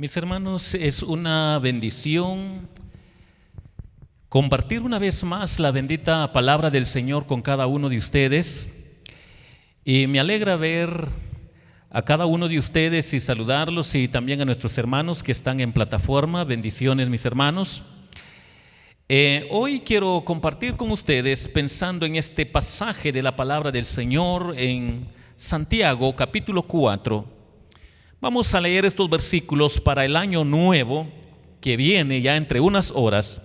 Mis hermanos, es una bendición compartir una vez más la bendita palabra del Señor con cada uno de ustedes. Y me alegra ver a cada uno de ustedes y saludarlos, y también a nuestros hermanos que están en plataforma. Bendiciones, mis hermanos. Hoy quiero compartir con ustedes pensando en este pasaje de la palabra del Señor en Santiago capítulo 4. Vamos a leer estos versículos para el año nuevo que viene ya entre unas horas.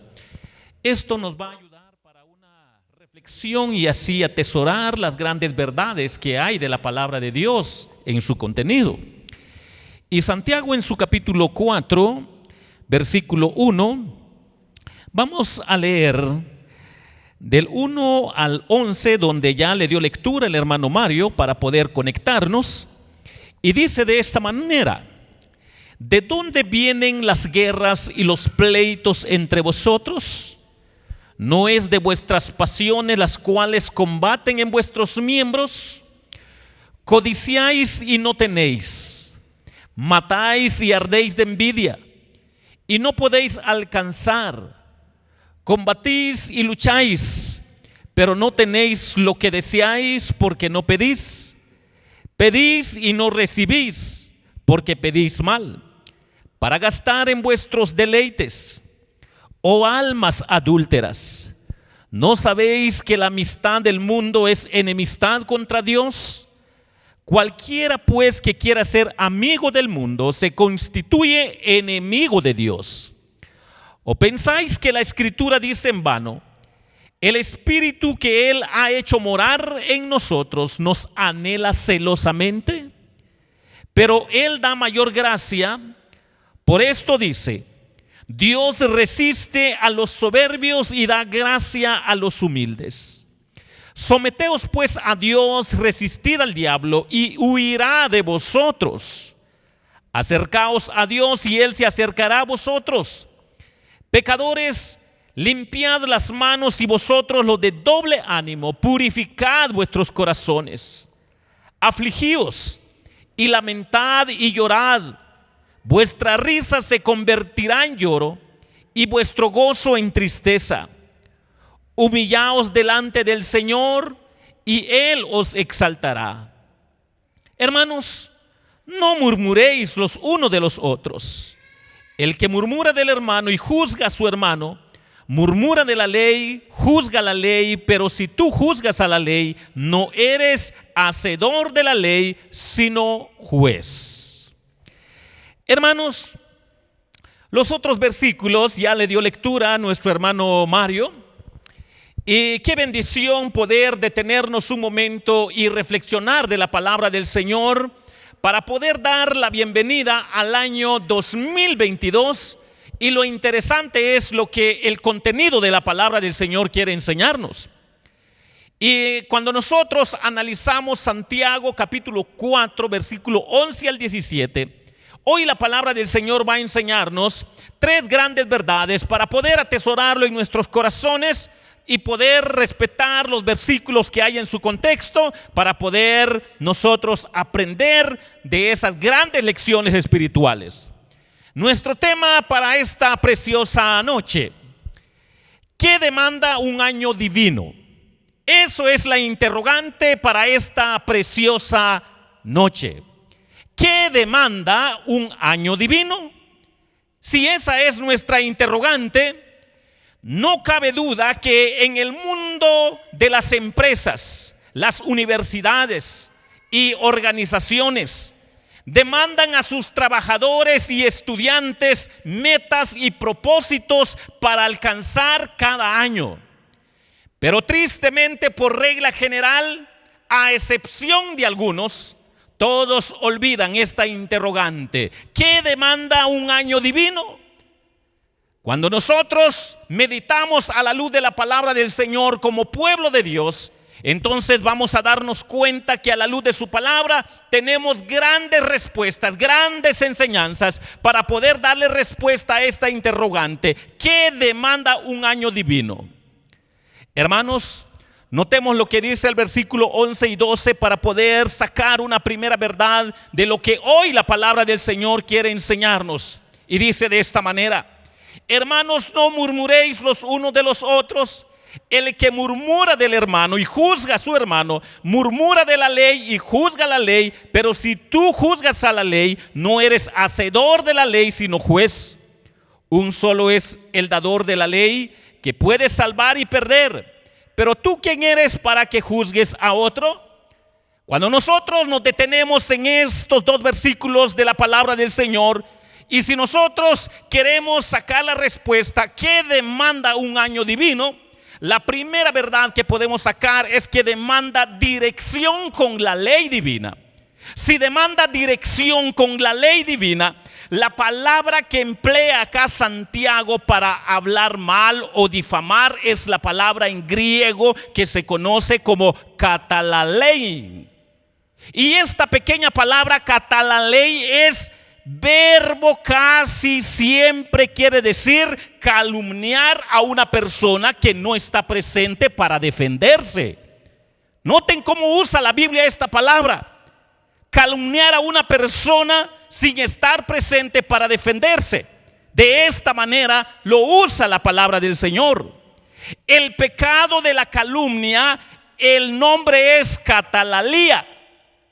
Esto nos va a ayudar para una reflexión y así atesorar las grandes verdades que hay de la palabra de Dios en su contenido. Y Santiago en su capítulo 4, versículo 1, vamos a leer del 1 al 11, donde ya le dio lectura el hermano Mario para poder conectarnos. Y dice de esta manera: ¿de dónde vienen las guerras y los pleitos entre vosotros? ¿No es de vuestras pasiones las cuales combaten en vuestros miembros? Codiciáis y no tenéis, matáis y ardéis de envidia y no podéis alcanzar, combatís y lucháis, pero no tenéis lo que deseáis porque no pedís. Pedís y no recibís, porque pedís mal, para gastar en vuestros deleites. Oh almas adúlteras, ¿no sabéis que la amistad del mundo es enemistad contra Dios? Cualquiera pues que quiera ser amigo del mundo se constituye enemigo de Dios. ¿O pensáis que la Escritura dice en vano: el Espíritu que Él ha hecho morar en nosotros nos anhela celosamente? Pero Él da mayor gracia. Por esto dice: Dios resiste a los soberbios y da gracia a los humildes. Someteos pues a Dios, resistid al diablo y huirá de vosotros. Acercaos a Dios y Él se acercará a vosotros. Pecadores, limpiad las manos, y vosotros los de doble ánimo, purificad vuestros corazones. Afligíos y lamentad y llorad. Vuestra risa se convertirá en lloro y vuestro gozo en tristeza. Humillaos delante del Señor y Él os exaltará. Hermanos, no murmuréis los unos de los otros. El que murmura del hermano y juzga a su hermano, murmura de la ley, juzga la ley. Pero si tú juzgas a la ley, no eres hacedor de la ley, sino juez. Hermanos, los otros versículos ya le dio lectura a nuestro hermano Mario. Y qué bendición poder detenernos un momento y reflexionar de la palabra del Señor para poder dar la bienvenida al año 2022. Y lo interesante es lo que el contenido de la palabra del Señor quiere enseñarnos. Y cuando nosotros analizamos Santiago capítulo 4, versículo 11 al 17, hoy la palabra del Señor va a enseñarnos tres grandes verdades para poder atesorarlo en nuestros corazones y poder respetar los versículos que hay en su contexto, para poder nosotros aprender de esas grandes lecciones espirituales. Nuestro tema para esta preciosa noche: ¿qué demanda un año divino? Eso es la interrogante para esta preciosa noche. ¿Qué demanda un año divino? Si esa es nuestra interrogante, no cabe duda que en el mundo de las empresas, las universidades y organizaciones demandan a sus trabajadores y estudiantes metas y propósitos para alcanzar cada año. Pero tristemente, por regla general, a excepción de algunos, todos olvidan esta interrogante: ¿qué demanda un año divino? Cuando nosotros meditamos a la luz de la palabra del Señor como pueblo de Dios, entonces vamos a darnos cuenta que a la luz de su palabra tenemos grandes respuestas, grandes enseñanzas para poder darle respuesta a esta interrogante: ¿qué demanda un año divino? Hermanos, notemos lo que dice el versículo 11 y 12 para poder sacar una primera verdad de lo que hoy la palabra del Señor quiere enseñarnos. Y dice de esta manera: hermanos, no murmuréis los unos de los otros. El que murmura del hermano y juzga a su hermano, murmura de la ley y juzga la ley. Pero si tú juzgas a la ley, no eres hacedor de la ley, sino juez. Un solo es el dador de la ley, que puede salvar y perder. Pero tú, ¿quién eres para que juzgues a otro? Cuando nosotros nos detenemos en estos dos versículos de la palabra del Señor, y si nosotros queremos sacar la respuesta, ¿qué demanda un año divino? La primera verdad que podemos sacar es que demanda dirección con la ley divina. Si demanda dirección con la ley divina, la palabra que emplea acá Santiago para hablar mal o difamar es la palabra en griego que se conoce como katalalein. Y esta pequeña palabra katalalein es verbo casi siempre quiere decir calumniar a una persona que no está presente para defenderse. Noten cómo usa la Biblia esta palabra. Calumniar a una persona sin estar presente para defenderse. De esta manera lo usa la palabra del Señor. El pecado de la calumnia, el nombre es catalalía.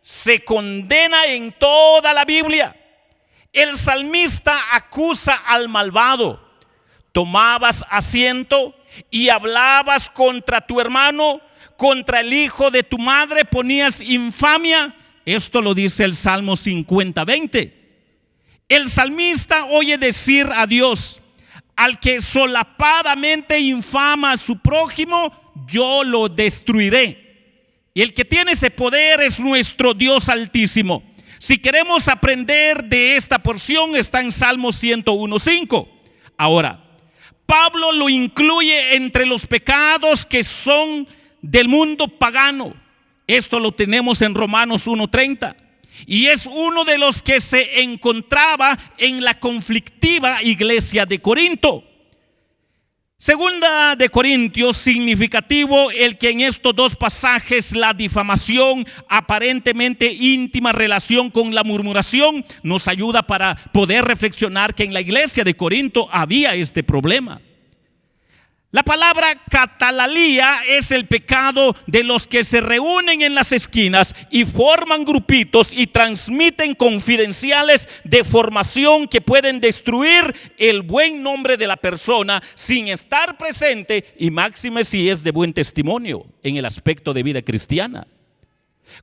Se condena en toda la Biblia. El salmista acusa al malvado. Tomabas asiento y hablabas contra tu hermano, contra el hijo de tu madre ponías infamia. Esto lo dice el Salmo 50:20. El salmista oye decir a Dios: al que solapadamente infama a su prójimo, yo lo destruiré. Y el que tiene ese poder es nuestro Dios Altísimo. Si queremos aprender de esta porción, está en Salmo 101:5. Ahora, Pablo lo incluye entre los pecados que son del mundo pagano. Esto lo tenemos en Romanos 1:30. Y es uno de los que se encontraba en la conflictiva iglesia de Corinto. Segunda de Corintios, significativo el que en estos dos pasajes la difamación, aparentemente íntima relación con la murmuración, nos ayuda para poder reflexionar que en la iglesia de Corinto había este problema. La palabra catalalía es el pecado de los que se reúnen en las esquinas y forman grupitos y transmiten confidenciales de formación que pueden destruir el buen nombre de la persona sin estar presente, y máxime si es de buen testimonio en el aspecto de vida cristiana.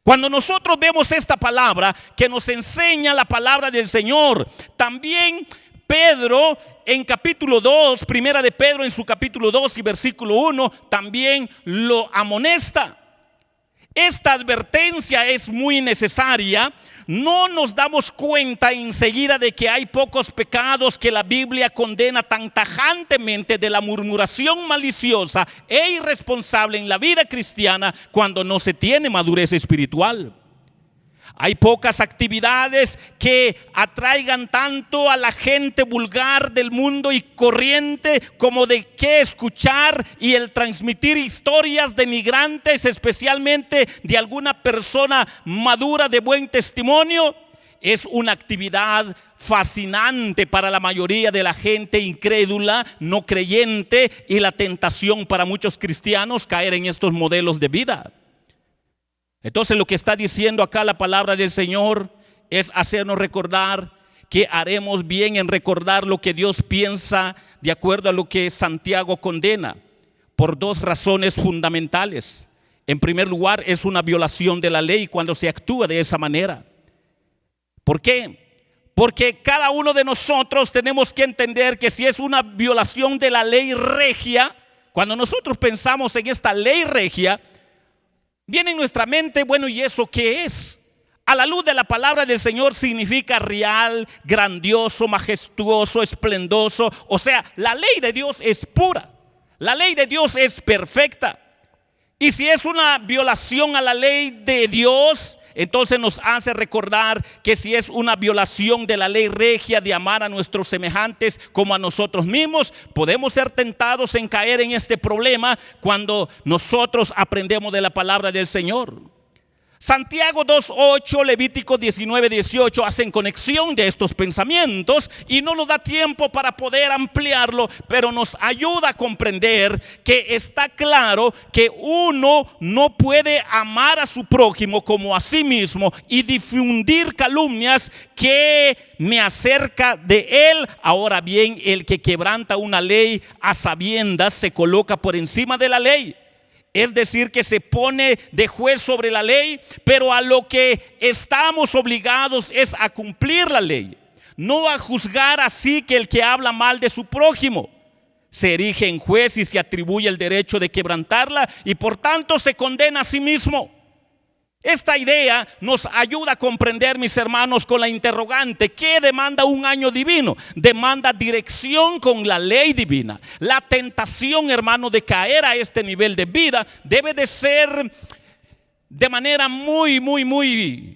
Cuando nosotros vemos esta palabra que nos enseña la palabra del Señor, también Pedro en capítulo 2, primera de Pedro en su capítulo 2 y versículo 1 también lo amonesta. Esta advertencia es muy necesaria. No nos damos cuenta enseguida de que hay pocos pecados que la Biblia condena tan tajantemente de la murmuración maliciosa e irresponsable en la vida cristiana cuando no se tiene madurez espiritual. Hay pocas actividades que atraigan tanto a la gente vulgar del mundo y corriente como de qué escuchar y el transmitir historias denigrantes, especialmente de alguna persona madura de buen testimonio. Es una actividad fascinante para la mayoría de la gente incrédula, no creyente, y la tentación para muchos cristianos caer en estos modelos de vida. Entonces lo que está diciendo acá la palabra del Señor es hacernos recordar que haremos bien en recordar lo que Dios piensa de acuerdo a lo que Santiago condena, por dos razones fundamentales. En primer lugar, es una violación de la ley cuando se actúa de esa manera. ¿Por qué? Porque cada uno de nosotros tenemos que entender que si es una violación de la ley regia, cuando nosotros pensamos en esta ley regia, viene en nuestra mente, bueno, ¿y eso qué es? A la luz de la palabra del Señor significa real, grandioso, majestuoso, esplendoso. O sea, la ley de Dios es pura. La ley de Dios es perfecta. Y si es una violación a la ley de Dios, entonces nos hace recordar que si es una violación de la ley regia de amar a nuestros semejantes como a nosotros mismos, podemos ser tentados en caer en este problema cuando nosotros aprendemos de la palabra del Señor. Santiago 2:8, Levítico 19:18 hacen conexión de estos pensamientos y no nos da tiempo para poder ampliarlo, pero nos ayuda a comprender que está claro que uno no puede amar a su prójimo como a sí mismo y difundir calumnias que me acerca de él. Ahora bien, el que quebranta una ley a sabiendas se coloca por encima de la ley. Es decir, que se pone de juez sobre la ley, pero a lo que estamos obligados es a cumplir la ley, no a juzgar. Así que el que habla mal de su prójimo se erige en juez y se atribuye el derecho de quebrantarla y por tanto se condena a sí mismo. Esta idea nos ayuda a comprender, mis hermanos, con la interrogante: ¿qué demanda un año divino? Demanda dirección con la ley divina. La tentación, hermano, de caer a este nivel de vida debe de ser de manera muy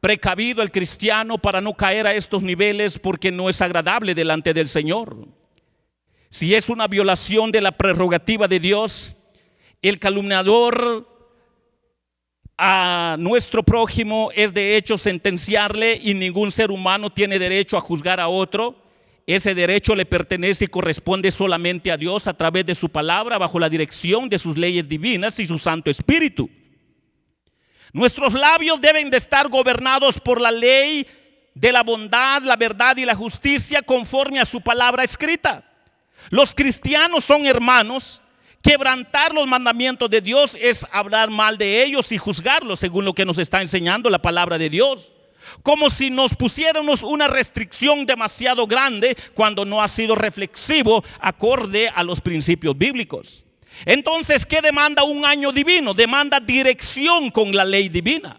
precavido el cristiano para no caer a estos niveles, porque no es agradable delante del Señor. Si es una violación de la prerrogativa de Dios, el calumniador a nuestro prójimo es de hecho sentenciarle, y ningún ser humano tiene derecho a juzgar a otro. Ese derecho le pertenece y corresponde solamente a Dios a través de su palabra, bajo la dirección de sus leyes divinas y su Santo Espíritu. Nuestros labios deben de estar gobernados por la ley de la bondad, la verdad y la justicia, conforme a su palabra escrita. Los cristianos son hermanos. Quebrantar los mandamientos de Dios es hablar mal de ellos y juzgarlos, según lo que nos está enseñando la palabra de Dios. Como si nos pusiéramos una restricción demasiado grande cuando no ha sido reflexivo acorde a los principios bíblicos. Entonces, ¿qué demanda un año divino? Demanda dirección con la ley divina.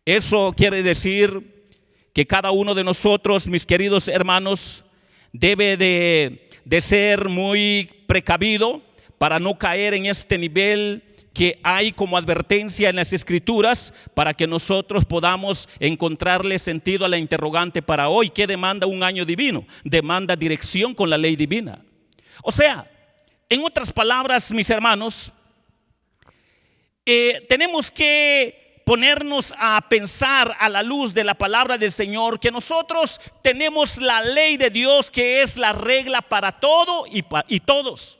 Eso quiere decir que cada uno de nosotros, mis queridos hermanos, debe de ser muy precavido para no caer en este nivel que hay como advertencia en las Escrituras, para que nosotros podamos encontrarle sentido a la interrogante para hoy: ¿qué demanda un año divino? Demanda dirección con la ley divina. O sea, en otras palabras, mis hermanos, tenemos que ponernos a pensar a la luz de la palabra del Señor, que nosotros tenemos la ley de Dios, que es la regla para todo y todos.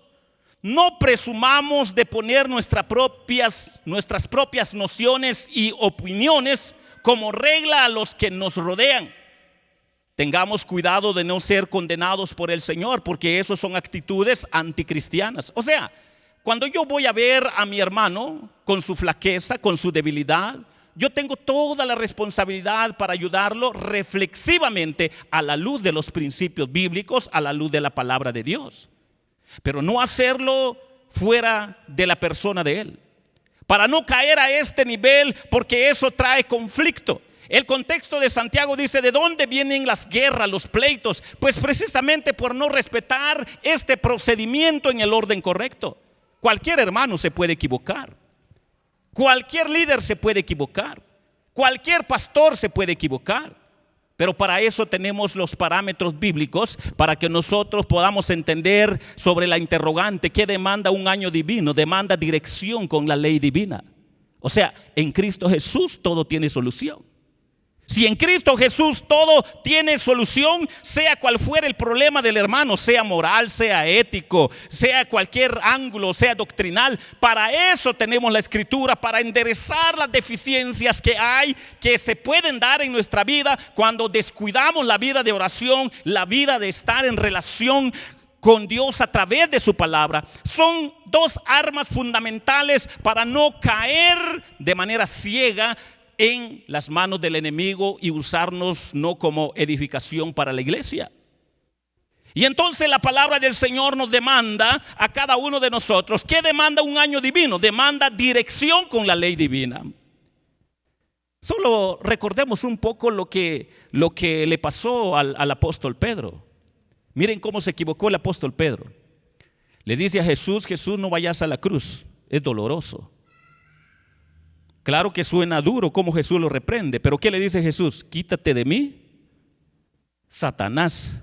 No presumamos de poner nuestras propias nociones y opiniones como regla a los que nos rodean. Tengamos cuidado de no ser condenados por el Señor, porque eso son actitudes anticristianas. O sea, cuando yo voy a ver a mi hermano con su flaqueza, con su debilidad, yo tengo toda la responsabilidad para ayudarlo reflexivamente a la luz de los principios bíblicos, a la luz de la palabra de Dios. Pero no hacerlo fuera de la persona de él, para no caer a este nivel, porque eso trae conflicto. El contexto de Santiago dice: ¿de dónde vienen las guerras, los pleitos? Pues precisamente por no respetar este procedimiento en el orden correcto. Cualquier hermano se puede equivocar, cualquier líder se puede equivocar, cualquier pastor se puede equivocar. Pero para eso tenemos los parámetros bíblicos, para que nosotros podamos entender sobre la interrogante: ¿qué demanda un año divino? Demanda dirección con la ley divina. O sea, en Cristo Jesús todo tiene solución. Si en Cristo Jesús todo tiene solución, sea cual fuera el problema del hermano, sea moral, sea ético, sea cualquier ángulo, sea doctrinal, para eso tenemos la Escritura, para enderezar las deficiencias que hay, que se pueden dar en nuestra vida cuando descuidamos la vida de oración, la vida de estar en relación con Dios a través de su palabra. Son dos armas fundamentales para no caer de manera ciega en las manos del enemigo y usarnos no como edificación para la iglesia. Y entonces la palabra del Señor nos demanda a cada uno de nosotros: ¿qué demanda un año divino? Demanda dirección con la ley divina. Solo recordemos un poco lo que le pasó al apóstol Pedro. Miren cómo se equivocó el apóstol Pedro. Le dice a Jesús: Jesús, no vayas a la cruz, es doloroso. Claro que suena duro como Jesús lo reprende, pero ¿qué le dice Jesús? Quítate de mí, Satanás,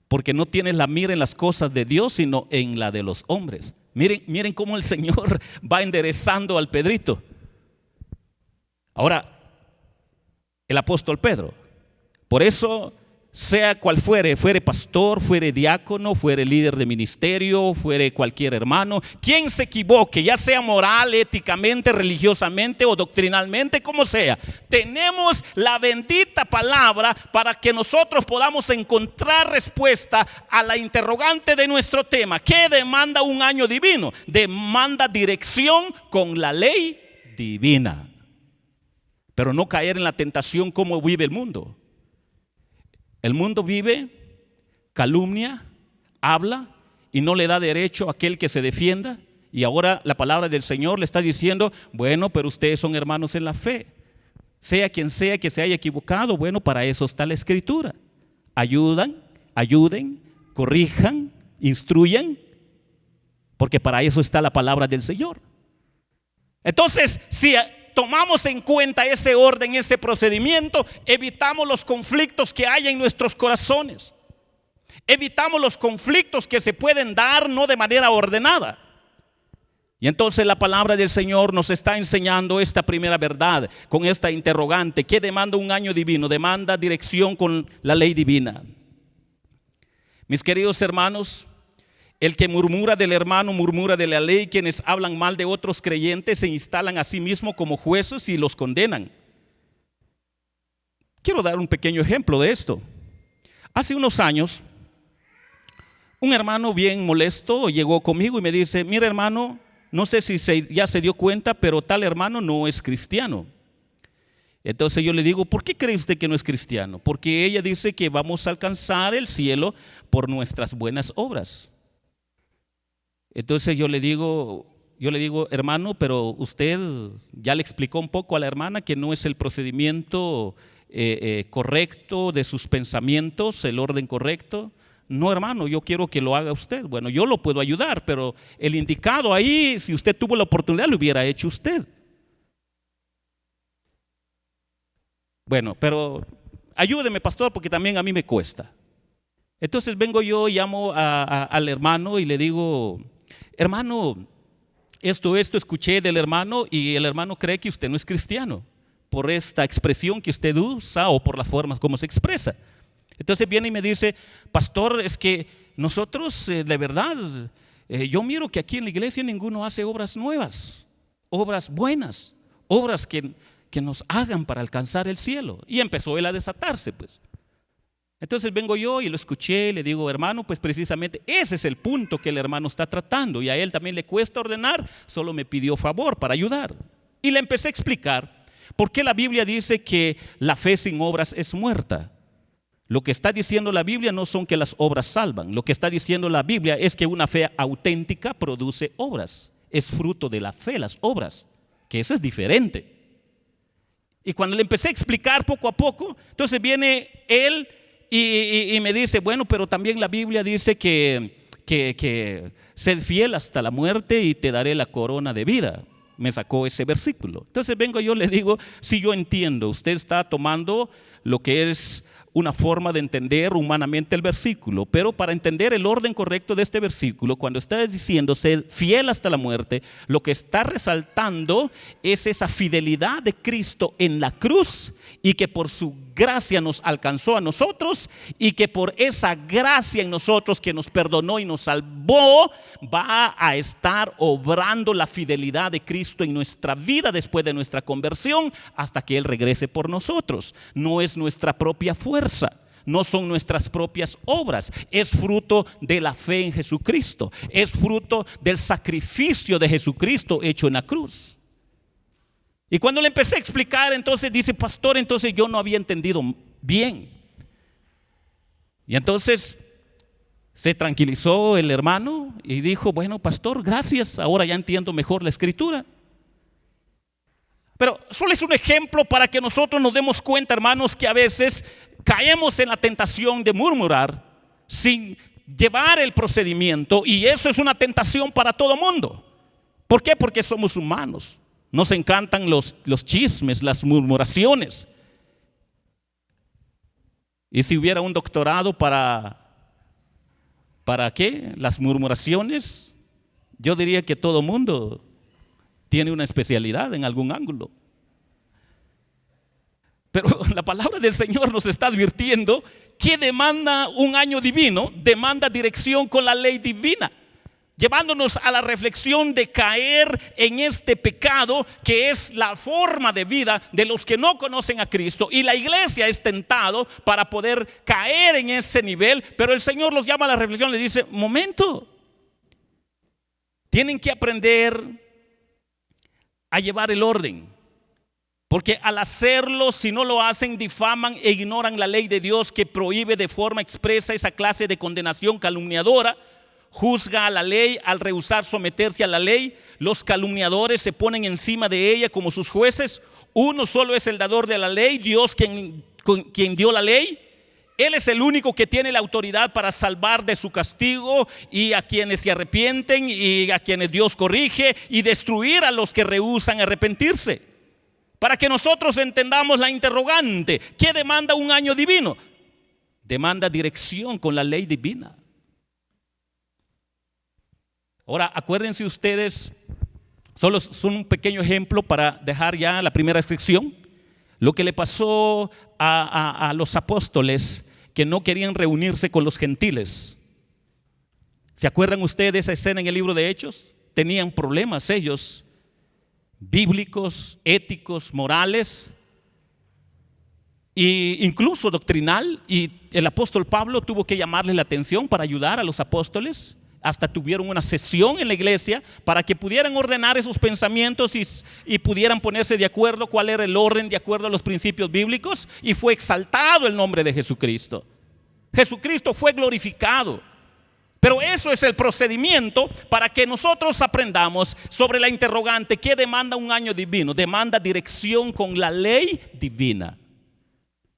porque no tienes la mira en las cosas de Dios, sino en la de los hombres. Miren cómo el Señor va enderezando al Pedrito. Ahora, el apóstol Pedro, por eso, sea cual fuere pastor, fuere diácono, fuere líder de ministerio, fuere cualquier hermano, quien se equivoque, ya sea moral, éticamente, religiosamente o doctrinalmente, como sea, tenemos la bendita palabra para que nosotros podamos encontrar respuesta a la interrogante de nuestro tema. ¿Qué demanda un año divino? Demanda dirección con la ley divina. Pero no caer en la tentación como vive el mundo. El mundo vive, calumnia, habla y no le da derecho a aquel que se defienda. Y ahora la palabra del Señor le está diciendo, bueno, pero ustedes son hermanos en la fe. Sea quien sea que se haya equivocado, bueno, para eso está la Escritura. Ayuden, corrijan, instruyan, porque para eso está la palabra del Señor. Entonces, si tomamos en cuenta ese orden, ese procedimiento, evitamos los conflictos que hay en nuestros corazones. Evitamos los conflictos que se pueden dar no de manera ordenada. Y entonces la palabra del Señor nos está enseñando esta primera verdad con esta interrogante. ¿Qué demanda un año divino? Demanda dirección con la ley divina. Mis queridos hermanos, el que murmura del hermano murmura de la ley. Quienes hablan mal de otros creyentes se instalan a sí mismos como jueces y los condenan. Quiero dar un pequeño ejemplo de esto. Hace unos años, un hermano bien molesto llegó conmigo y me dice, mira hermano, no sé si ya se dio cuenta, pero tal hermano no es cristiano. Entonces yo le digo, ¿por qué cree usted que no es cristiano? Porque ella dice que vamos a alcanzar el cielo por nuestras buenas obras. Entonces yo le digo, hermano, pero usted ya le explicó un poco a la hermana que no es el procedimiento correcto de sus pensamientos, el orden correcto. No, hermano, yo quiero que lo haga usted. Bueno, yo lo puedo ayudar, pero el indicado ahí, si usted tuvo la oportunidad, lo hubiera hecho usted. Bueno, pero ayúdeme, pastor, porque también a mí me cuesta. Entonces vengo yo, llamo al hermano y le digo, hermano, esto escuché del hermano y el hermano cree que usted no es cristiano por esta expresión que usted usa o por las formas como se expresa. Entonces viene y me dice, pastor, es que nosotros de verdad, yo miro que aquí en la iglesia ninguno hace obras nuevas, obras buenas, obras que nos hagan para alcanzar el cielo. Y empezó él a desatarse, pues. Entonces vengo yo y lo escuché y le digo, hermano, pues precisamente ese es el punto que el hermano está tratando y a él también le cuesta ordenar, solo me pidió favor para ayudar. Y le empecé a explicar por qué la Biblia dice que la fe sin obras es muerta. Lo que está diciendo la Biblia no son que las obras salvan, lo que está diciendo la Biblia es que una fe auténtica produce obras, es fruto de la fe, las obras, que eso es diferente. Y cuando le empecé a explicar poco a poco, entonces viene él y me dice, bueno, pero también la Biblia dice que sed fiel hasta la muerte y te daré la corona de vida. Me sacó ese versículo. Entonces vengo yo, le digo, si yo entiendo, usted está tomando lo que es una forma de entender humanamente el versículo, pero para entender el orden correcto de este versículo, cuando está diciendo ser fiel hasta la muerte, lo que está resaltando es esa fidelidad de Cristo en la cruz y que por su gracia nos alcanzó a nosotros y que por esa gracia en nosotros que nos perdonó y nos salvó, va a estar obrando la fidelidad de Cristo en nuestra vida después de nuestra conversión hasta que Él regrese por nosotros. No es nuestra propia fuerza, no son nuestras propias obras, es fruto de la fe en Jesucristo, es fruto del sacrificio de Jesucristo hecho en la cruz. Y cuando le empecé a explicar, entonces dice, pastor, entonces yo no había entendido bien. Y entonces se tranquilizó el hermano y dijo, bueno, pastor, gracias, ahora ya entiendo mejor la escritura. Pero solo es un ejemplo para que nosotros nos demos cuenta, hermanos, que a veces caemos en la tentación de murmurar sin llevar el procedimiento, y eso es una tentación para todo mundo. ¿Por qué? Porque somos humanos. Nos encantan los chismes, las murmuraciones. Y si hubiera un doctorado ¿para qué? Las murmuraciones, yo diría que todo mundo tiene una especialidad en algún ángulo. Pero la palabra del Señor nos está advirtiendo que demanda un año divino, demanda dirección con la ley divina, llevándonos a la reflexión de caer en este pecado que es la forma de vida de los que no conocen a Cristo. Y la iglesia es tentado para poder caer en ese nivel, pero el Señor los llama a la reflexión, les dice: momento, tienen que aprender a llevar el orden. Porque al hacerlo, si no lo hacen, difaman e ignoran la ley de Dios, que prohíbe de forma expresa esa clase de condenación calumniadora. Juzga a la ley al rehusar someterse a la ley. Los calumniadores se ponen encima de ella como sus jueces. Uno solo es el dador de la ley, Dios quien dio la ley. Él es el único que tiene la autoridad para salvar de su castigo y a quienes se arrepienten y a quienes Dios corrige, y destruir a los que rehúsan arrepentirse. Para que nosotros entendamos la interrogante: ¿qué demanda un año divino? Demanda dirección con la ley divina. Ahora, acuérdense ustedes, solo son un pequeño ejemplo para dejar ya la primera sección, lo que le pasó a los apóstoles que no querían reunirse con los gentiles. ¿Se acuerdan ustedes de esa escena en el libro de Hechos? Tenían problemas ellos, bíblicos, éticos, morales e incluso doctrinal, y el apóstol Pablo tuvo que llamarles la atención para ayudar a los apóstoles. Hasta tuvieron una sesión en la iglesia para que pudieran ordenar esos pensamientos y pudieran ponerse de acuerdo cuál era el orden de acuerdo a los principios bíblicos, y fue exaltado el nombre de Jesucristo. Jesucristo fue glorificado. Pero eso es el procedimiento para que nosotros aprendamos sobre la interrogante: ¿qué demanda un año divino? Demanda dirección con la ley divina,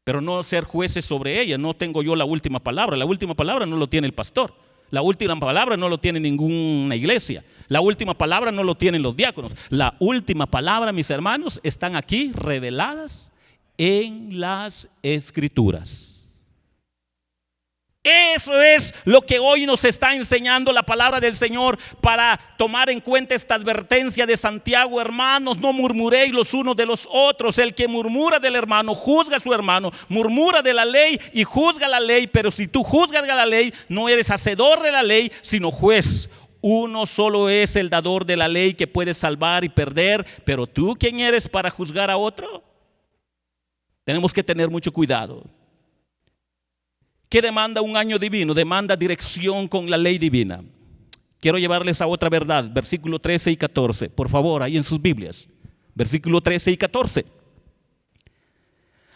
pero no ser jueces sobre ella. No tengo yo la última palabra. La última palabra no lo tiene el pastor. La última palabra no lo tiene ninguna iglesia. La última palabra no lo tienen los diáconos. La última palabra, mis hermanos, están aquí reveladas en las Escrituras. Eso es lo que hoy nos está enseñando la palabra del Señor, para tomar en cuenta esta advertencia de Santiago: hermanos, no murmuréis los unos de los otros. El que murmura del hermano juzga a su hermano, murmura de la ley y juzga la ley. Pero si tú juzgas a la ley, no eres hacedor de la ley, sino juez. Uno solo es el dador de la ley, que puede salvar y perder. Pero tú, ¿quién eres para juzgar a otro? Tenemos que tener mucho cuidado. ¿Qué demanda un año divino? Demanda dirección con la ley divina. Quiero llevarles a otra verdad, versículo 13 y 14. Por favor, ahí en sus Biblias, versículo 13 y 14.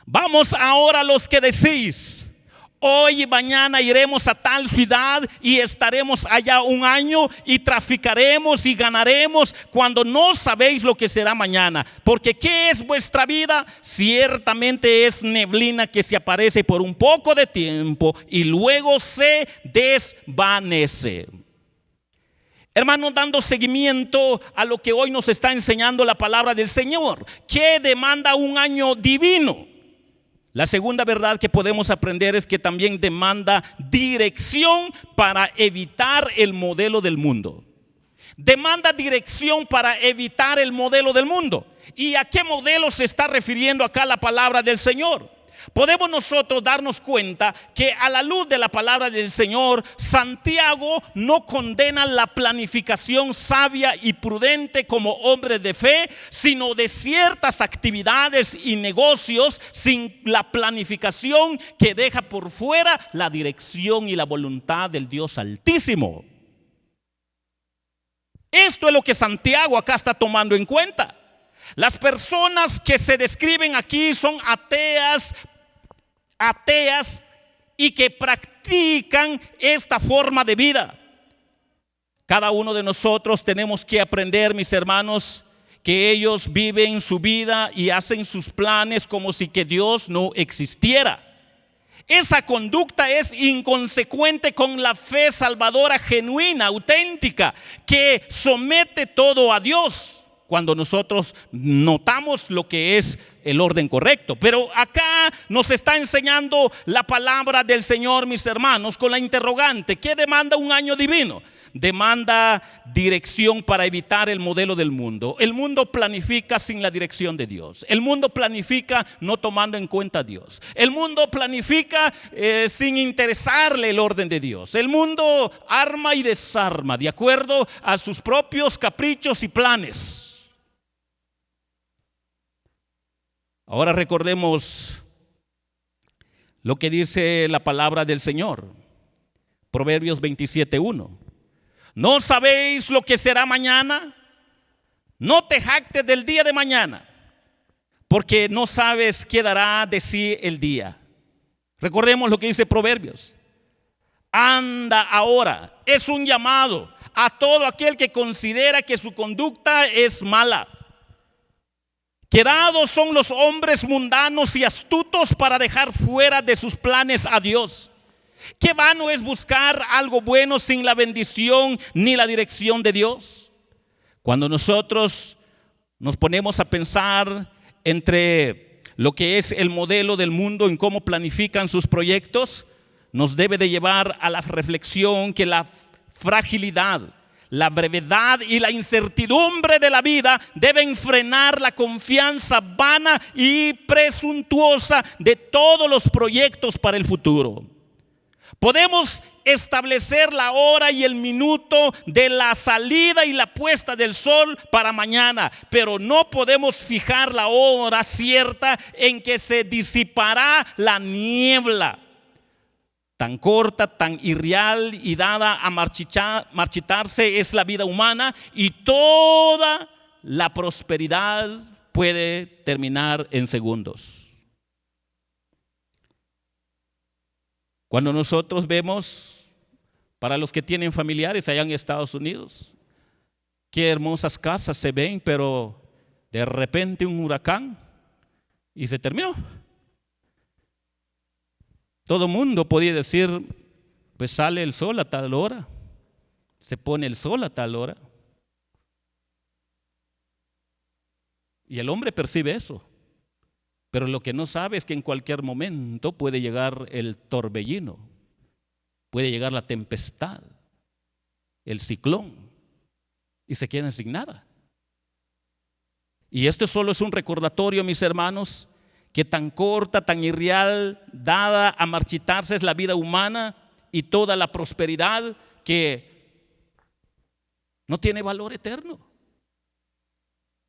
Vamos ahora los que decís: hoy y mañana iremos a tal ciudad y estaremos allá un año y traficaremos y ganaremos, cuando no sabéis lo que será mañana. Porque ¿qué es vuestra vida? Ciertamente es neblina que se aparece por un poco de tiempo y luego se desvanece. Hermanos, dando seguimiento a lo que hoy nos está enseñando la palabra del Señor, ¿qué demanda un año divino? La segunda verdad que podemos aprender es que también demanda dirección para evitar el modelo del mundo. Demanda dirección para evitar el modelo del mundo. ¿Y a qué modelo se está refiriendo acá la palabra del Señor? Podemos nosotros darnos cuenta que a la luz de la palabra del Señor, Santiago no condena la planificación sabia y prudente como hombre de fe, sino de ciertas actividades y negocios sin la planificación, que deja por fuera la dirección y la voluntad del Dios Altísimo. Esto es lo que Santiago acá está tomando en cuenta. Las personas que se describen aquí son ateas y que practican esta forma de vida. Cada uno de nosotros tenemos que aprender, mis hermanos, que ellos viven su vida y hacen sus planes como si que Dios no existiera. Esa conducta es inconsecuente con la fe salvadora genuina, auténtica, que somete todo a Dios, cuando nosotros notamos lo que es el orden correcto. Pero acá nos está enseñando la palabra del Señor, mis hermanos, con la interrogante: ¿qué demanda un año divino? demanda dirección para evitar el modelo del mundo. El mundo planifica sin la dirección de Dios. El mundo planifica no tomando en cuenta a Dios. El mundo planifica sin interesarle el orden de Dios. El mundo arma y desarma de acuerdo a sus propios caprichos y planes. Ahora recordemos lo que dice la palabra del Señor. Proverbios 27:1. ¿No sabéis lo que será mañana? No te jactes del día de mañana, porque no sabes qué dará de sí el día. Recordemos lo que dice Proverbios. Anda ahora, es un llamado a todo aquel que considera que su conducta es mala. Quedados son los hombres mundanos y astutos para dejar fuera de sus planes a Dios. Qué vano es buscar algo bueno sin la bendición ni la dirección de Dios. Cuando nosotros nos ponemos a pensar entre lo que es el modelo del mundo en cómo planifican sus proyectos, nos debe de llevar a la reflexión que la fragilidad, la brevedad y la incertidumbre de la vida deben frenar la confianza vana y presuntuosa de todos los proyectos para el futuro. Podemos establecer la hora y el minuto de la salida y la puesta del sol para mañana, pero no podemos fijar la hora cierta en que se disipará la niebla. Tan corta, tan irreal y dada a marchitarse es la vida humana, y toda la prosperidad puede terminar en segundos. Cuando nosotros vemos, para los que tienen familiares allá en Estados Unidos, qué hermosas casas se ven, pero de repente un huracán y se terminó. Todo mundo podía decir, pues sale el sol a tal hora, se pone el sol a tal hora. Y el hombre percibe eso. Pero lo que no sabe es que en cualquier momento puede llegar el torbellino, puede llegar la tempestad, el ciclón, y se quedan sin nada. Y esto solo es un recordatorio, mis hermanos, que tan corta, tan irreal, dada a marchitarse es la vida humana y toda la prosperidad que no tiene valor eterno.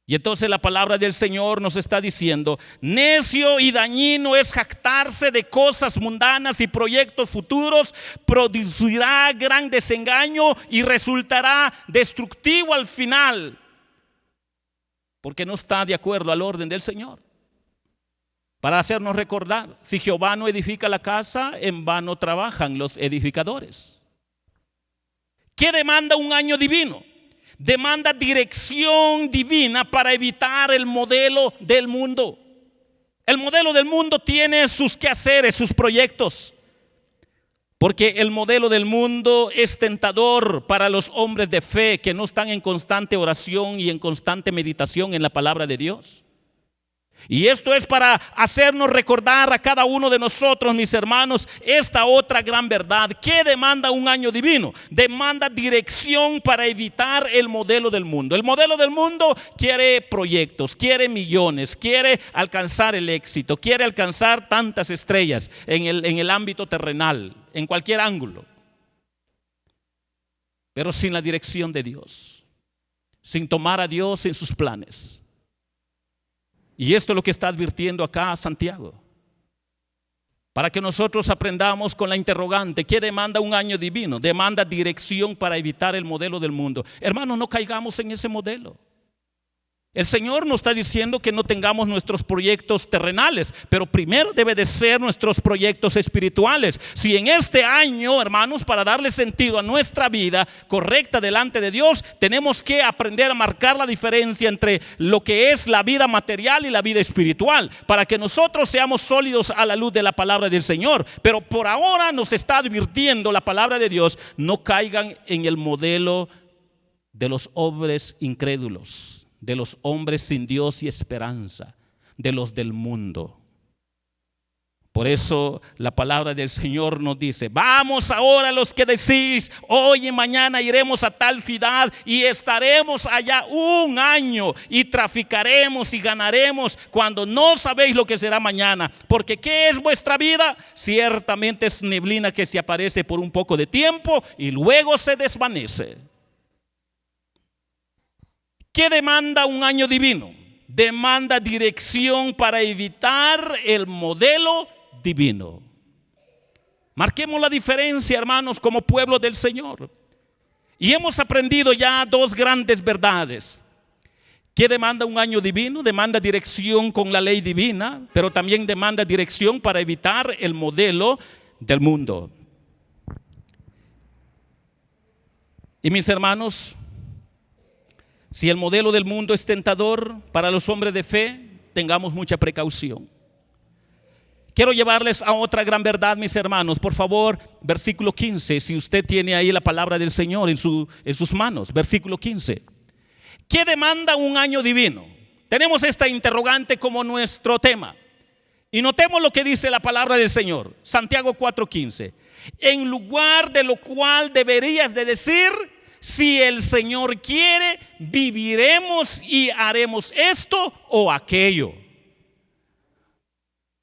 Y entonces la palabra del Señor nos está diciendo: necio y dañino es jactarse de cosas mundanas y proyectos futuros, producirá gran desengaño y resultará destructivo al final, porque no está de acuerdo al orden del Señor. Para hacernos recordar, si Jehová no edifica la casa, en vano trabajan los edificadores. ¿Qué demanda un año divino? Demanda dirección divina para evitar el modelo del mundo. El modelo del mundo tiene sus quehaceres, sus proyectos, porque el modelo del mundo es tentador para los hombres de fe que no están en constante oración y en constante meditación en la palabra de Dios. Y esto es para hacernos recordar a cada uno de nosotros, mis hermanos, esta otra gran verdad. ¿Qué demanda un año divino? Demanda dirección para evitar el modelo del mundo. El modelo del mundo quiere proyectos, quiere millones, quiere alcanzar el éxito, quiere alcanzar tantas estrellas en el ámbito terrenal, en cualquier ángulo. Pero sin la dirección de Dios, sin tomar a Dios en sus planes. Y esto es lo que está advirtiendo acá Santiago, para que nosotros aprendamos con la interrogante: ¿qué demanda un año divino? Demanda dirección para evitar el modelo del mundo. Hermanos, no caigamos en ese modelo. El Señor nos está diciendo que no tengamos nuestros proyectos terrenales, pero primero debe de ser nuestros proyectos espirituales. Si en este año, hermanos, para darle sentido a nuestra vida correcta delante de Dios, tenemos que aprender a marcar la diferencia entre lo que es la vida material y la vida espiritual, para que nosotros seamos sólidos a la luz de la palabra del Señor. Pero por ahora nos está advirtiendo la palabra de Dios: no caigan en el modelo de los hombres incrédulos, de los hombres sin Dios y esperanza, de los del mundo. Por eso la palabra del Señor nos dice: vamos ahora los que decís, hoy y mañana iremos a tal ciudad y estaremos allá un año y traficaremos y ganaremos, cuando no sabéis lo que será mañana. Porque ¿qué es vuestra vida? Ciertamente es neblina que se aparece por un poco de tiempo y luego se desvanece. ¿Qué demanda un año divino? Demanda dirección para evitar el modelo divino. Marquemos la diferencia, hermanos, como pueblo del Señor. Y hemos aprendido ya dos grandes verdades. ¿Qué demanda un año divino? Demanda dirección con la ley divina, pero también demanda dirección para evitar el modelo del mundo. Y mis hermanos, si el modelo del mundo es tentador para los hombres de fe, tengamos mucha precaución. Quiero llevarles a otra gran verdad, mis hermanos. Por favor, versículo 15. Si usted tiene ahí la palabra del Señor en sus manos. Versículo 15. ¿Qué demanda un año divino? Tenemos esta interrogante como nuestro tema. Y notemos lo que dice la palabra del Señor. Santiago 4:15. En lugar de lo cual deberías de decir: si el Señor quiere, viviremos y haremos esto o aquello.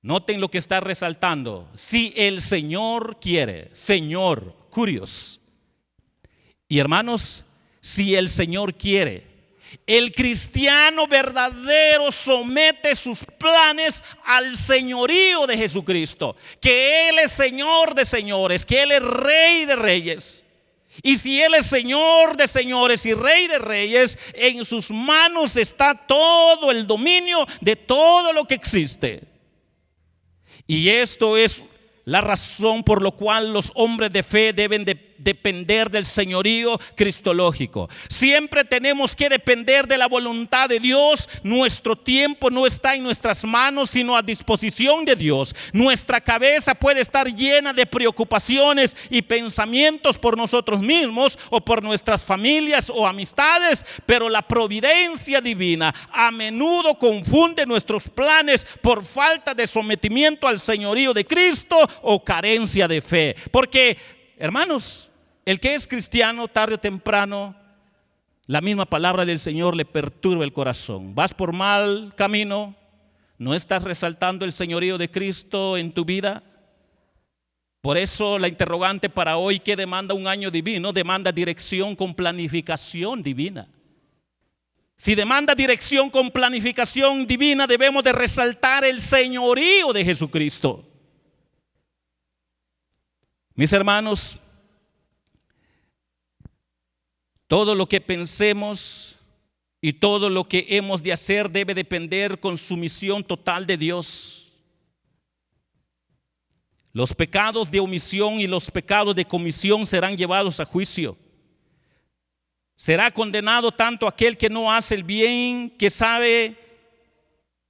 Noten lo que está resaltando: si el Señor quiere. Señor, curios. Y hermanos, si el Señor quiere. El cristiano verdadero somete sus planes al señorío de Jesucristo, que Él es Señor de señores, que Él es Rey de reyes. Y si Él es Señor de señores y Rey de reyes, en sus manos está todo el dominio de todo lo que existe. Y esto es la razón por la cual los hombres de fe deben de depender del señorío cristológico. Siempre tenemos que depender de la voluntad de Dios. Nuestro tiempo no está en nuestras manos, sino a disposición de Dios. Nuestra cabeza puede estar llena de preocupaciones y pensamientos por nosotros mismos o por nuestras familias o amistades, pero la providencia divina a menudo confunde nuestros planes por falta de sometimiento al señorío de Cristo o carencia de fe. Porque, hermanos, el que es cristiano, tarde o temprano, la misma palabra del Señor le perturba el corazón. Vas por mal camino, no estás resaltando el señorío de Cristo en tu vida. Por eso la interrogante para hoy: ¿qué demanda un año divino? Demanda dirección con planificación divina. Si demanda dirección con planificación divina, debemos de resaltar el señorío de Jesucristo. Mis hermanos, todo lo que pensemos y todo lo que hemos de hacer debe depender con sumisión total de Dios. Los pecados de omisión y los pecados de comisión serán llevados a juicio. Será condenado tanto aquel que no hace el bien que sabe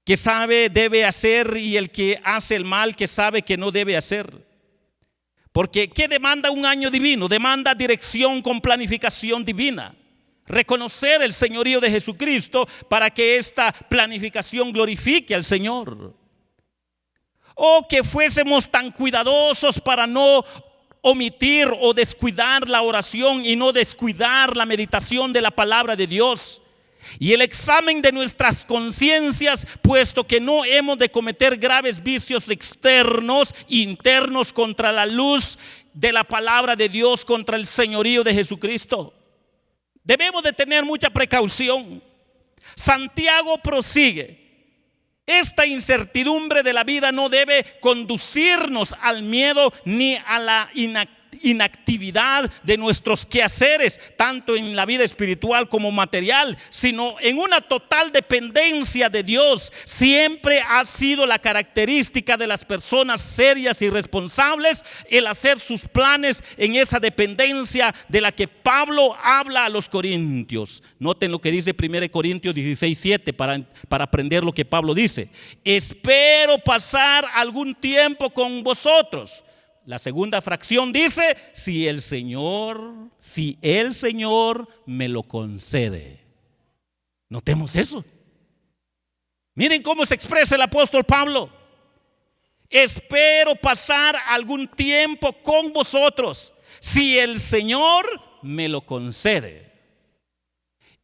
debe hacer, y el que hace el mal que sabe que no debe hacer. Porque ¿qué demanda un año divino? Demanda dirección con planificación divina. Reconocer el señorío de Jesucristo para que esta planificación glorifique al Señor. O que fuésemos tan cuidadosos para no omitir o descuidar la oración y no descuidar la meditación de la palabra de Dios. Y el examen de nuestras conciencias, puesto que no hemos de cometer graves vicios externos, internos, contra la luz de la palabra de Dios, contra el señorío de Jesucristo. Debemos de tener mucha precaución. Santiago prosigue: esta incertidumbre de la vida no debe conducirnos al miedo ni a la inactividad de nuestros quehaceres, tanto en la vida espiritual como material, sino en una total dependencia de Dios. Siempre ha sido la característica de las personas serias y responsables el hacer sus planes en esa dependencia de la que Pablo habla a los corintios. Noten lo que dice 1 Corintios 16:7 para aprender lo que Pablo dice: espero pasar algún tiempo con vosotros. La segunda fracción dice: si el Señor me lo concede. Notemos eso. Miren cómo se expresa el apóstol Pablo. Espero pasar algún tiempo con vosotros, si el Señor me lo concede.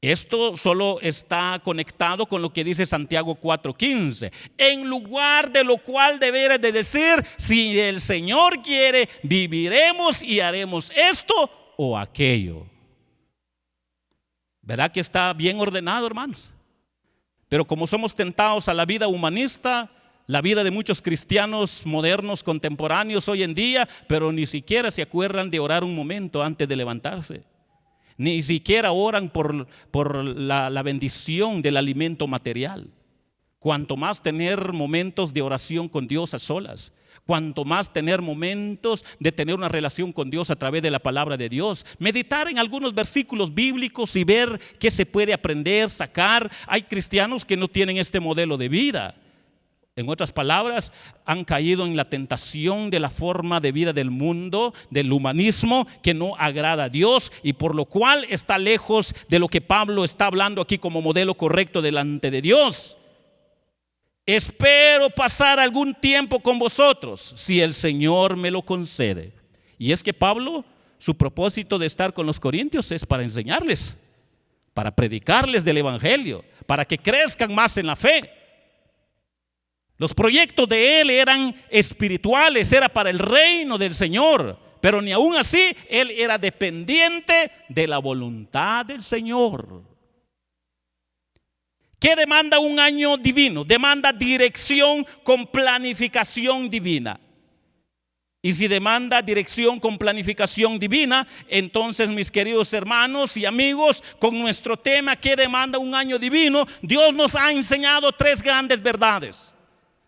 Esto solo está conectado con lo que dice Santiago 4:15. En lugar de lo cual deberes de decir, si el Señor quiere, viviremos y haremos esto o aquello. ¿Verdad que está bien ordenado, hermanos? Pero como somos tentados a la vida humanista, la vida de muchos cristianos modernos, contemporáneos hoy en día, pero ni siquiera se acuerdan de orar un momento antes de levantarse. Ni siquiera oran por la bendición del alimento material. Cuanto más tener momentos de oración con Dios a solas. Cuanto más tener momentos de tener una relación con Dios a través de la palabra de Dios. Meditar en algunos versículos bíblicos y ver qué se puede aprender, sacar. Hay cristianos que no tienen este modelo de vida. En otras palabras, han caído en la tentación de la forma de vida del mundo, del humanismo, que no agrada a Dios y por lo cual está lejos de lo que Pablo está hablando aquí como modelo correcto delante de Dios. Espero pasar algún tiempo con vosotros, si el Señor me lo concede. Y es que Pablo, su propósito de estar con los corintios es para enseñarles, para predicarles del evangelio, para que crezcan más en la fe. Los proyectos de él eran espirituales, era para el reino del Señor, pero ni aún así él era dependiente de la voluntad del Señor. ¿Qué demanda un año divino? Demanda dirección con planificación divina. Y si demanda dirección con planificación divina, entonces mis queridos hermanos y amigos, con nuestro tema ¿qué demanda un año divino? Dios nos ha enseñado tres grandes verdades.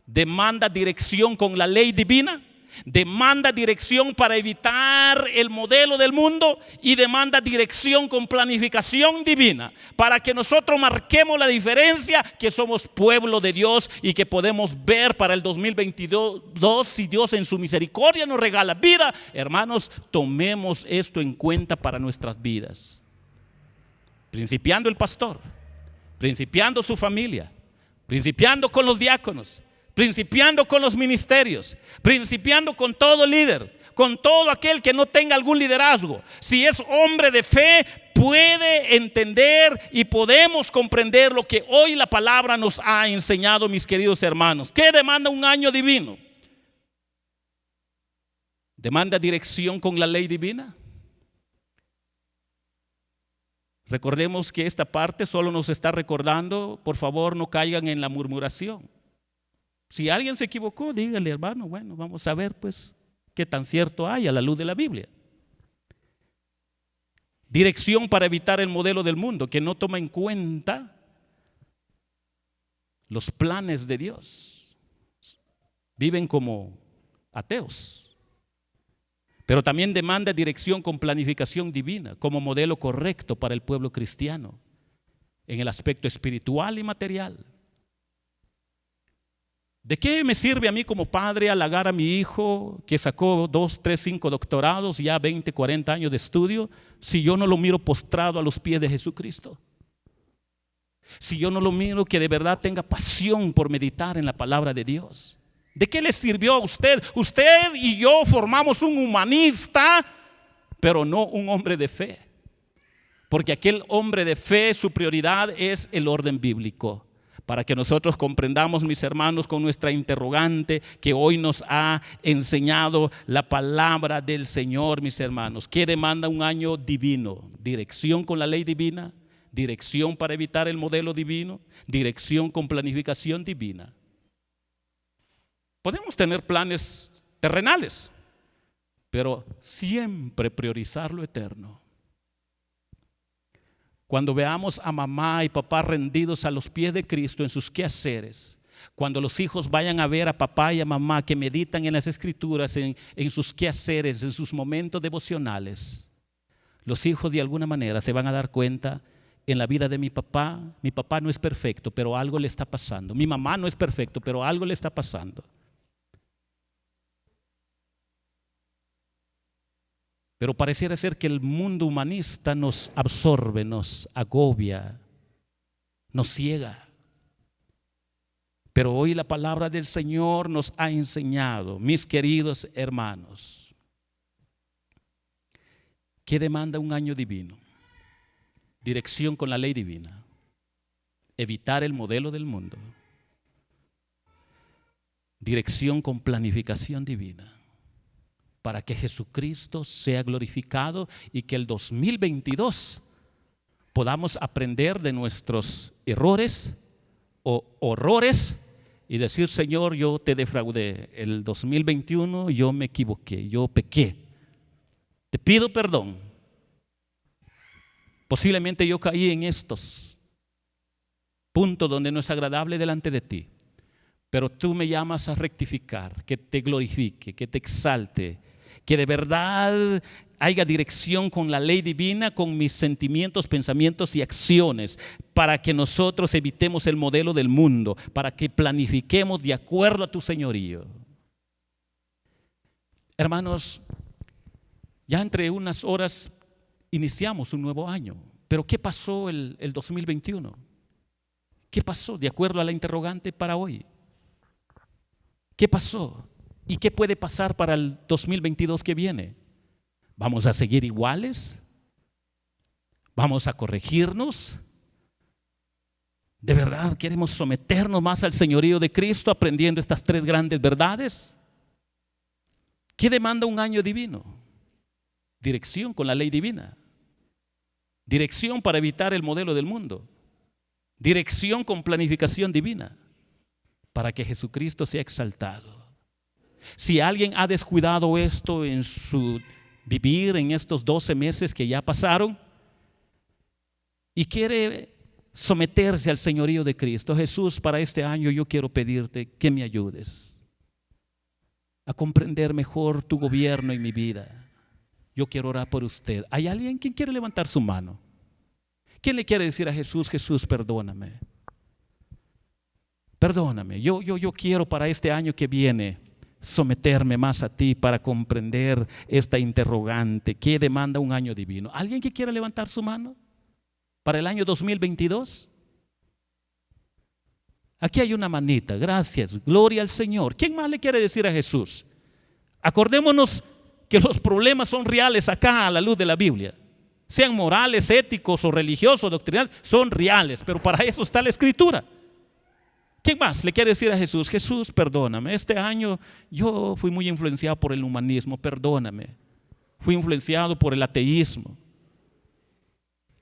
Demanda dirección con la ley divina, demanda dirección para evitar el modelo del mundo y demanda dirección con planificación divina para que nosotros marquemos la diferencia, que somos pueblo de Dios y que podemos ver para el 2022 si Dios en su misericordia nos regala vida. Hermanos, tomemos esto en cuenta para nuestras vidas, principiando el pastor, principiando su familia, principiando con los diáconos, principiando con los ministerios, principiando con todo líder, con todo aquel que no tenga algún liderazgo. Si es hombre de fe, puede entender y podemos comprender lo que hoy la palabra nos ha enseñado, mis queridos hermanos. ¿Qué demanda un año divino? ¿Demanda dirección con la ley divina? Recordemos que esta parte solo nos está recordando, por favor no caigan en la murmuración. Si alguien se equivocó, dígale, hermano, bueno, vamos a ver pues qué tan cierto hay a la luz de la Biblia. Dirección para evitar el modelo del mundo que no toma en cuenta los planes de Dios. Viven como ateos. Pero también demanda dirección con planificación divina como modelo correcto para el pueblo cristiano en el aspecto espiritual y material. ¿De qué me sirve a mí como padre halagar a mi hijo que sacó 2, 3, 5 doctorados, ya 20, 40 años de estudio, si yo no lo miro postrado a los pies de Jesucristo? Si yo no lo miro que de verdad tenga pasión por meditar en la palabra de Dios. ¿De qué le sirvió a usted? Usted y yo formamos un humanista, pero no un hombre de fe. Porque aquel hombre de fe, su prioridad es el orden bíblico. Para que nosotros comprendamos, mis hermanos, con nuestra interrogante que hoy nos ha enseñado la palabra del Señor, mis hermanos. ¿Qué demanda un año divino? Dirección con la ley divina, dirección para evitar el modelo divino, dirección con planificación divina. Podemos tener planes terrenales, pero siempre priorizar lo eterno. Cuando veamos a mamá y papá rendidos a los pies de Cristo en sus quehaceres, cuando los hijos vayan a ver a papá y a mamá que meditan en las escrituras, en sus quehaceres, en sus momentos devocionales, los hijos de alguna manera se van a dar cuenta: en la vida de mi papá no es perfecto, pero algo le está pasando. Mi mamá no es perfecto, pero algo le está pasando. Pero pareciera ser que el mundo humanista nos absorbe, nos agobia, nos ciega. Pero hoy la palabra del Señor nos ha enseñado, mis queridos hermanos, ¿qué demanda un año divino? Dirección con la ley divina, evitar el modelo del mundo, dirección con planificación divina, para que Jesucristo sea glorificado y que el 2022 podamos aprender de nuestros errores o horrores y decir: Señor, yo te defraudé, el 2021 yo me equivoqué, yo pequé, te pido perdón, posiblemente yo caí en estos puntos donde no es agradable delante de ti, pero tú me llamas a rectificar, que te glorifique, que te exalte, que de verdad haya dirección con la ley divina, con mis sentimientos, pensamientos y acciones, para que nosotros evitemos el modelo del mundo, para que planifiquemos de acuerdo a tu señorío. Hermanos, ya entre unas horas iniciamos un nuevo año, pero ¿qué pasó el 2021? ¿Qué pasó de acuerdo a la interrogante para hoy? ¿Qué pasó? ¿Y qué puede pasar para el 2022 que viene? ¿Vamos a seguir iguales? ¿Vamos a corregirnos? ¿De verdad queremos someternos más al señorío de Cristo aprendiendo estas tres grandes verdades? ¿Qué demanda un año divino? Dirección con la ley divina. Dirección para evitar el modelo del mundo. Dirección con planificación divina para que Jesucristo sea exaltado. Si alguien ha descuidado esto en su vivir en estos 12 meses que ya pasaron y quiere someterse al señorío de Cristo: Jesús, para este año yo quiero pedirte que me ayudes a comprender mejor tu gobierno en mi vida. Yo quiero orar por usted. ¿Hay alguien quien quiere levantar su mano? ¿Quién le quiere decir a Jesús: Jesús, perdóname? Perdóname, yo quiero para este año que viene someterme más a ti para comprender esta interrogante. ¿Qué demanda un año divino? ¿Alguien que quiera levantar su mano para el año 2022? Aquí hay una manita, gracias, gloria al Señor. ¿Quién más le quiere decir a Jesús? Acordémonos que los problemas son reales acá a la luz de la Biblia. Sean morales, éticos o religiosos, doctrinales, son reales, pero para eso está la Escritura. ¿Quién más le quiere decir a Jesús: Jesús, perdóname, este año yo fui muy influenciado por el humanismo, perdóname, fui influenciado por el ateísmo?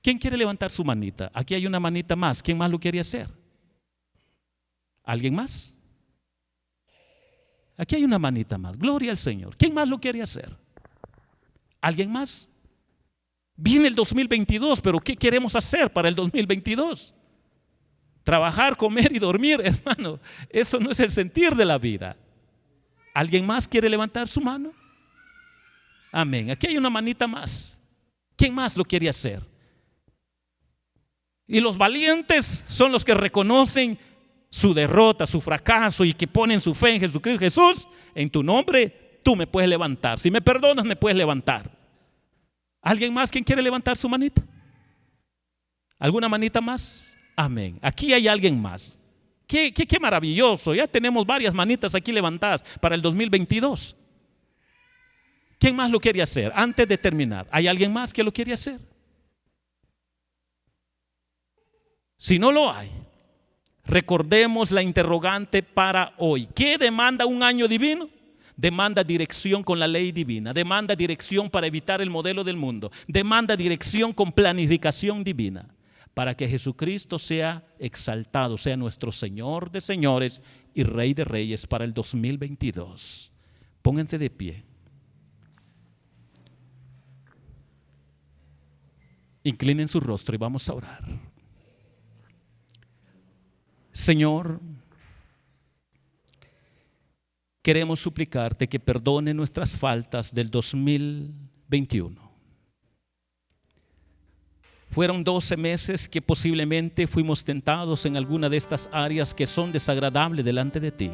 ¿Quién quiere levantar su manita? Aquí hay una manita más. ¿Quién más lo quiere hacer? ¿Alguien más? Aquí hay una manita más. Gloria al Señor. ¿Quién más lo quiere hacer? ¿Alguien más? Viene el 2022, pero ¿qué queremos hacer para el 2022? Trabajar, comer y dormir, hermano, eso no es el sentir de la vida. ¿Alguien más quiere levantar su mano? Amén. Aquí hay una manita más. ¿Quién más lo quiere hacer? Y los valientes son los que reconocen su derrota, su fracaso, y que ponen su fe en Jesucristo. Jesús, en tu nombre tú me puedes levantar. Si me perdonas, me puedes levantar. ¿Alguien más quien quiere levantar su manita? ¿Alguna manita más? Amén. Aquí hay alguien más. Qué maravilloso. Ya tenemos varias manitas aquí levantadas para el 2022. ¿Quién más lo quiere hacer? Antes de terminar, ¿hay alguien más que lo quiere hacer? Si no lo hay, recordemos la interrogante para hoy. ¿Qué demanda un año divino? Demanda dirección con la ley divina, demanda dirección para evitar el modelo del mundo, demanda dirección con planificación divina, para que Jesucristo sea exaltado, sea nuestro Señor de señores y Rey de reyes para el 2022. Pónganse de pie. Inclinen su rostro y vamos a orar. Señor, queremos suplicarte que perdone nuestras faltas del 2021. Fueron 12 meses que posiblemente fuimos tentados en alguna de estas áreas que son desagradables delante de ti.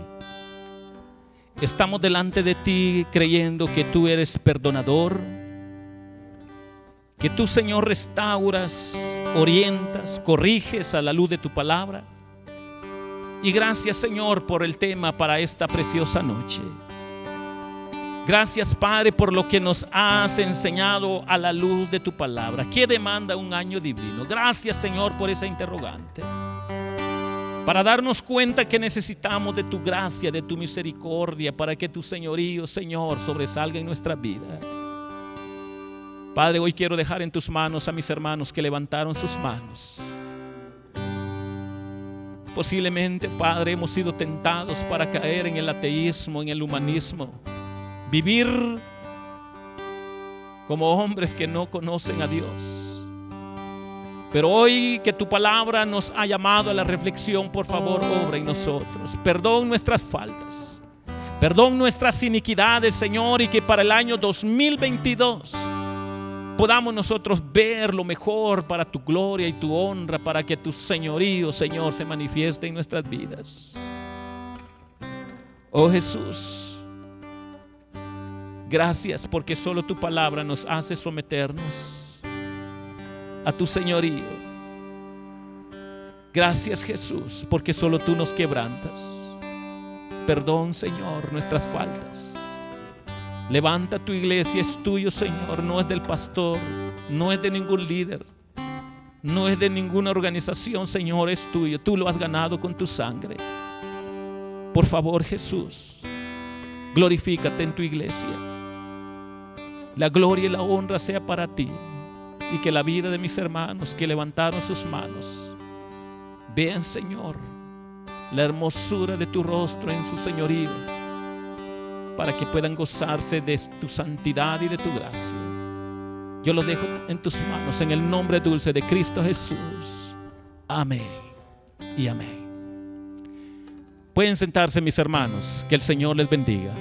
Estamos delante de ti creyendo que tú eres perdonador, que tú, Señor, restauras, orientas, corriges a la luz de tu palabra. Y gracias, Señor, por el tema para esta preciosa noche. Gracias, Padre, por lo que nos has enseñado a la luz de tu palabra. ¿Qué demanda un año divino? Gracias, Señor, por esa interrogante, para darnos cuenta que necesitamos de tu gracia, de tu misericordia, para que tu señorío, Señor, sobresalga en nuestra vida. Padre, hoy quiero dejar en tus manos a mis hermanos que levantaron sus manos. Posiblemente, Padre, hemos sido tentados para caer en el ateísmo, en el humanismo, vivir como hombres que no conocen a Dios. Pero hoy que tu palabra nos ha llamado a la reflexión, por favor, obra en nosotros. Perdón nuestras faltas, perdón nuestras iniquidades, Señor, y que para el año 2022 podamos nosotros ver lo mejor para tu gloria y tu honra, para que tu señorío, Señor, se manifieste en nuestras vidas. Oh Jesús, gracias porque solo tu palabra nos hace someternos a tu señorío. Gracias, Jesús, porque solo tú nos quebrantas. Perdón, Señor, nuestras faltas. Levanta tu iglesia, es tuyo, Señor, no es del pastor, no es de ningún líder, no es de ninguna organización, Señor, es tuyo. Tú lo has ganado con tu sangre. Por favor, Jesús, glorifícate en tu iglesia. La gloria y la honra sea para ti, y que la vida de mis hermanos que levantaron sus manos vean, Señor, la hermosura de tu rostro en su señorío, para que puedan gozarse de tu santidad y de tu gracia. Yo los dejo en tus manos, en el nombre dulce de Cristo Jesús. Amén y amén. Pueden sentarse, mis hermanos. Que el Señor les bendiga.